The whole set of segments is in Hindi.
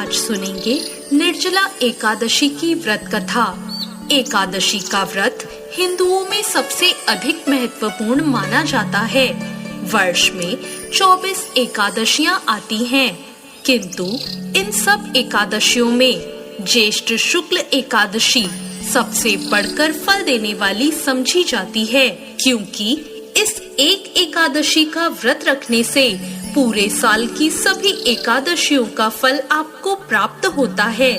आज सुनेंगे निर्जला एकादशी की व्रत कथा। एकादशी का व्रत हिंदुओं में सबसे अधिक महत्वपूर्ण माना जाता है। वर्ष में 24 एकादशियां आती हैं, किंतु इन सब एकादशियों में ज्येष्ठ शुक्ल एकादशी सबसे बढ़कर फल देने वाली समझी जाती है, क्योंकि इस एक एकादशी का व्रत रखने से पूरे साल की सभी एकादशियों का फल आपको प्राप्त होता है।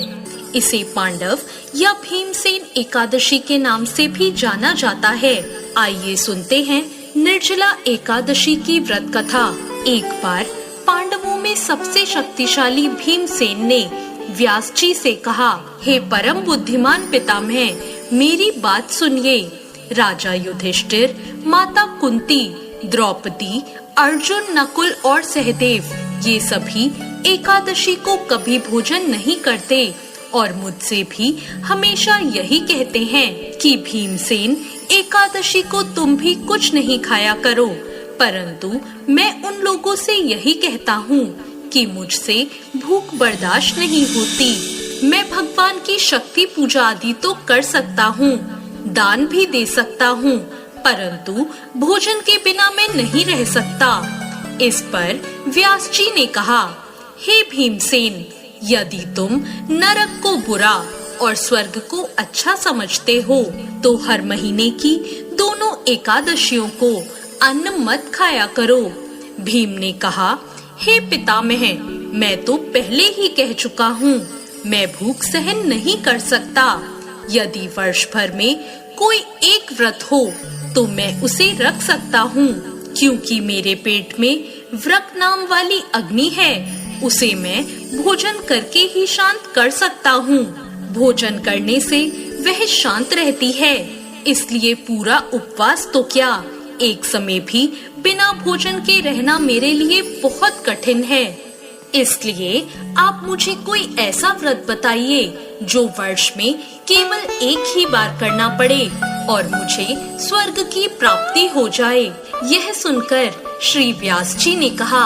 इसे पांडव या भीमसेन एकादशी के नाम से भी जाना जाता है। आइए सुनते हैं निर्जला एकादशी की व्रत कथा। एक बार पांडवों में सबसे शक्तिशाली भीमसेन ने व्यास जी से कहा, हे परम बुद्धिमान पितामह, मेरी बात सुनिए। राजा युधिष्ठिर, माता कुंती, द्रौपदी, अर्जुन, नकुल और सहदेव ये सभी एकादशी को कभी भोजन नहीं करते और मुझसे भी हमेशा यही कहते हैं कि भीमसेन एकादशी को तुम भी कुछ नहीं खाया करो, परंतु मैं उन लोगों से यही कहता हूँ कि मुझसे भूख बर्दाश्त नहीं होती। मैं भगवान की शक्ति पूजा आदि तो कर सकता हूँ, दान भी दे सकता हूँ, परंतु भोजन के बिना मैं नहीं रह सकता। इस पर व्यास जी ने कहा, हे भीमसेन, यदि तुम नरक को बुरा और स्वर्ग को अच्छा समझते हो तो हर महीने की दोनों एकादशियों को अन्न मत खाया करो। भीम ने कहा, हे पितामह, मैं तो पहले ही कह चुका हूँ, मैं भूख सहन नहीं कर सकता। यदि वर्ष भर में कोई एक व्रत हो तो मैं उसे रख सकता हूँ, क्योंकि मेरे पेट में व्रत नाम वाली अग्नि है, उसे मैं भोजन करके ही शांत कर सकता हूँ। भोजन करने से वह शांत रहती है, इसलिए पूरा उपवास तो क्या, एक समय भी बिना भोजन के रहना मेरे लिए बहुत कठिन है। इसलिए आप मुझे कोई ऐसा व्रत बताइए जो वर्ष में केवल एक ही बार करना पड़े और मुझे स्वर्ग की प्राप्ति हो जाए। यह सुनकर श्री व्यास जी ने कहा,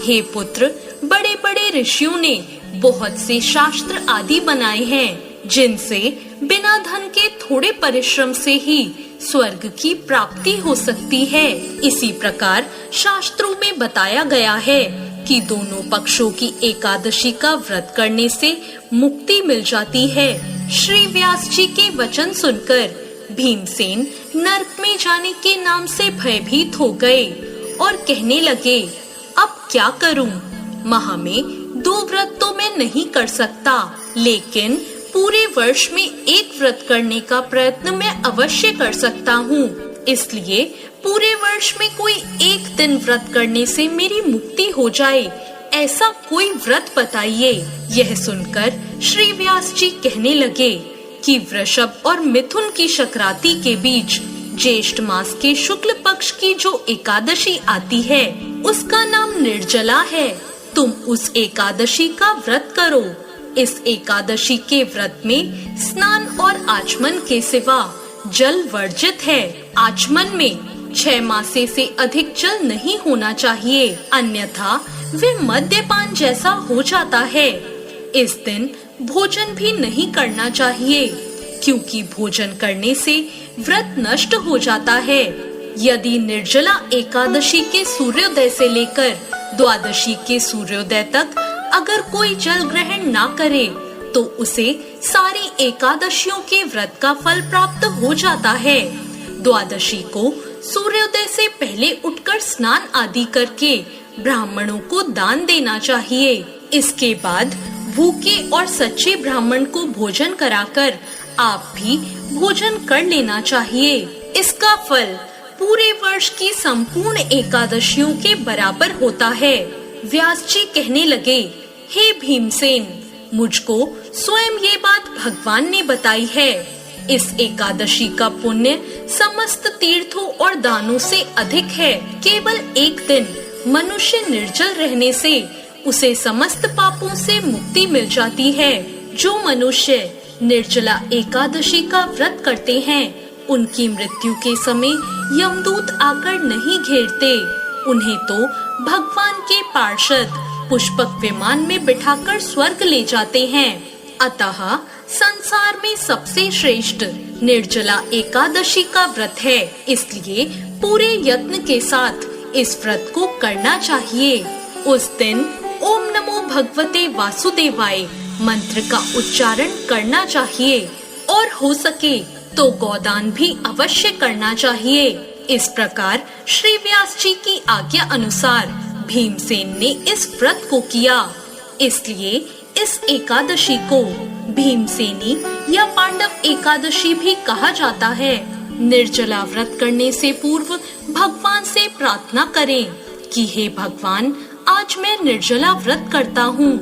हे पुत्र, बड़े बड़े ऋषियों ने बहुत से शास्त्र आदि बनाए हैं, जिनसे बिना धन के थोड़े परिश्रम से ही स्वर्ग की प्राप्ति हो सकती है। इसी प्रकार शास्त्रों में बताया गया है कि दोनों पक्षों की एकादशी का व्रत करने से मुक्ति मिल जाती है। श्री व्यास जी के वचन सुनकर भीमसेन नरक में जाने के नाम से भयभीत हो गए और कहने लगे, अब क्या करूं? माह में 2 व्रत तो मैं नहीं कर सकता, लेकिन पूरे वर्ष में एक व्रत करने का प्रयत्न मैं अवश्य कर सकता हूँ। इसलिए पूरे वर्ष में कोई एक दिन व्रत करने से मेरी मुक्ति हो जाए, ऐसा कोई व्रत बताइए। यह सुनकर श्री व्यास जी कहने लगे कि वृषभ और मिथुन की संक्रांति के बीच ज्येष्ठ मास के शुक्ल पक्ष की जो एकादशी आती है, उसका नाम निर्जला है। तुम उस एकादशी का व्रत करो। इस एकादशी के व्रत में स्नान और आचमन के सिवा जल वर्जित है। आचमन में 6 मासे से अधिक जल नहीं होना चाहिए, अन्यथा वे मद्यपान जैसा हो जाता है। इस दिन भोजन भी नहीं करना चाहिए, क्योंकि भोजन करने से व्रत नष्ट हो जाता है। यदि निर्जला एकादशी के सूर्योदय से लेकर द्वादशी के सूर्योदय तक अगर कोई जल ग्रहण ना करे तो उसे सारी एकादशियों के व्रत का फल प्राप्त हो जाता है। द्वादशी को सूर्योदय से पहले उठकर स्नान आदि करके ब्राह्मणों को दान देना चाहिए। इसके बाद भूखे और सच्चे ब्राह्मण को भोजन कराकर आप भी भोजन कर लेना चाहिए। इसका फल पूरे वर्ष की संपूर्ण एकादशियों के बराबर होता है। व्यास जी कहने लगे, हे भीमसेन, मुझको स्वयं ये बात भगवान ने बताई है। इस एकादशी का पुण्य समस्त तीर्थों और दानों से अधिक है। केवल एक दिन मनुष्य निर्जल रहने से उसे समस्त पापों से मुक्ति मिल जाती है। जो मनुष्य निर्जला एकादशी का व्रत करते हैं, उनकी मृत्यु के समय यमदूत आकर नहीं घेरते, उन्हें तो भगवान के पार्षद पुष्पक विमान में बिठाकर स्वर्ग ले जाते हैं। अतः संसार में सबसे श्रेष्ठ निर्जला एकादशी का व्रत है, इसलिए पूरे यत्न के साथ इस व्रत को करना चाहिए। उस दिन ओम नमो भगवते वासुदेवाय मंत्र का उच्चारण करना चाहिए और हो सके तो गोदान भी अवश्य करना चाहिए। इस प्रकार श्री व्यास जी की आज्ञा अनुसार भीमसेन ने इस व्रत को किया। इसलिए इस एकादशी को भीमसेनी या पांडव एकादशी भी कहा जाता है। निर्जला व्रत करने से पूर्व भगवान से प्रार्थना करें कि हे भगवान, आज मैं निर्जला व्रत करता हूँ,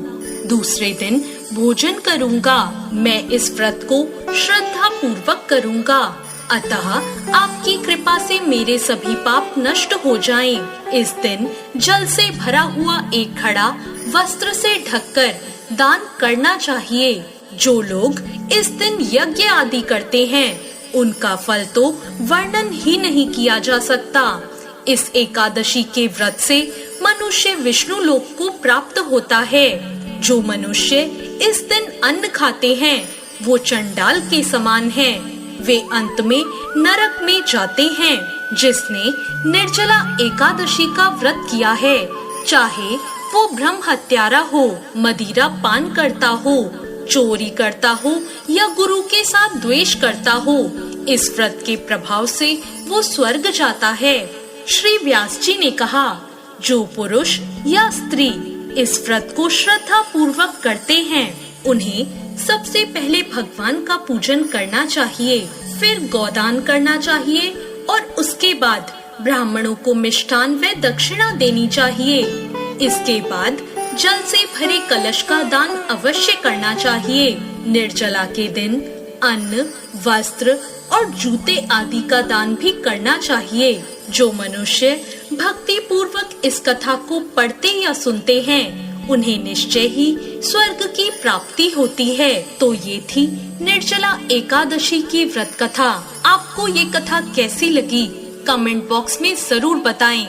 दूसरे दिन भोजन करूँगा। मैं इस व्रत को श्रद्धा पूर्वक करूँगा, अतः आपकी कृपा से मेरे सभी पाप नष्ट हो जाएं। इस दिन जल से भरा हुआ एक घड़ा वस्त्र से ढककर दान करना चाहिए। जो लोग इस दिन यज्ञ आदि करते हैं, उनका फल तो वर्णन ही नहीं किया जा सकता। इस एकादशी के व्रत से मनुष्य विष्णु लोक को प्राप्त होता है। जो मनुष्य इस दिन अन्न खाते हैं, वो चंडाल के समान हैं। वे अंत में नरक में जाते हैं। जिसने निर्जला एकादशी का व्रत किया है, चाहे वो ब्रह्म हत्यारा हो, मदिरा पान करता हो, चोरी करता हो या गुरु के साथ द्वेष करता हो, इस व्रत के प्रभाव से वो स्वर्ग जाता है। श्री व्यास जी ने कहा, जो पुरुष या स्त्री इस व्रत को श्रद्धा पूर्वक करते हैं, उन्हें सबसे पहले भगवान का पूजन करना चाहिए, फिर गोदान करना चाहिए और उसके बाद ब्राह्मणों को मिष्ठान व दक्षिणा देनी चाहिए। इसके बाद जल से भरे कलश का दान अवश्य करना चाहिए। निर्जला के दिन अन्न, वस्त्र और जूते आदि का दान भी करना चाहिए। जो मनुष्य भक्ति पूर्वक इस कथा को पढ़ते या सुनते हैं, उन्हें निश्चय ही स्वर्ग की प्राप्ति होती है। तो ये थी निर्जला एकादशी की व्रत कथा। आपको ये कथा कैसी लगी? कमेंट बॉक्स में जरूर बताएं।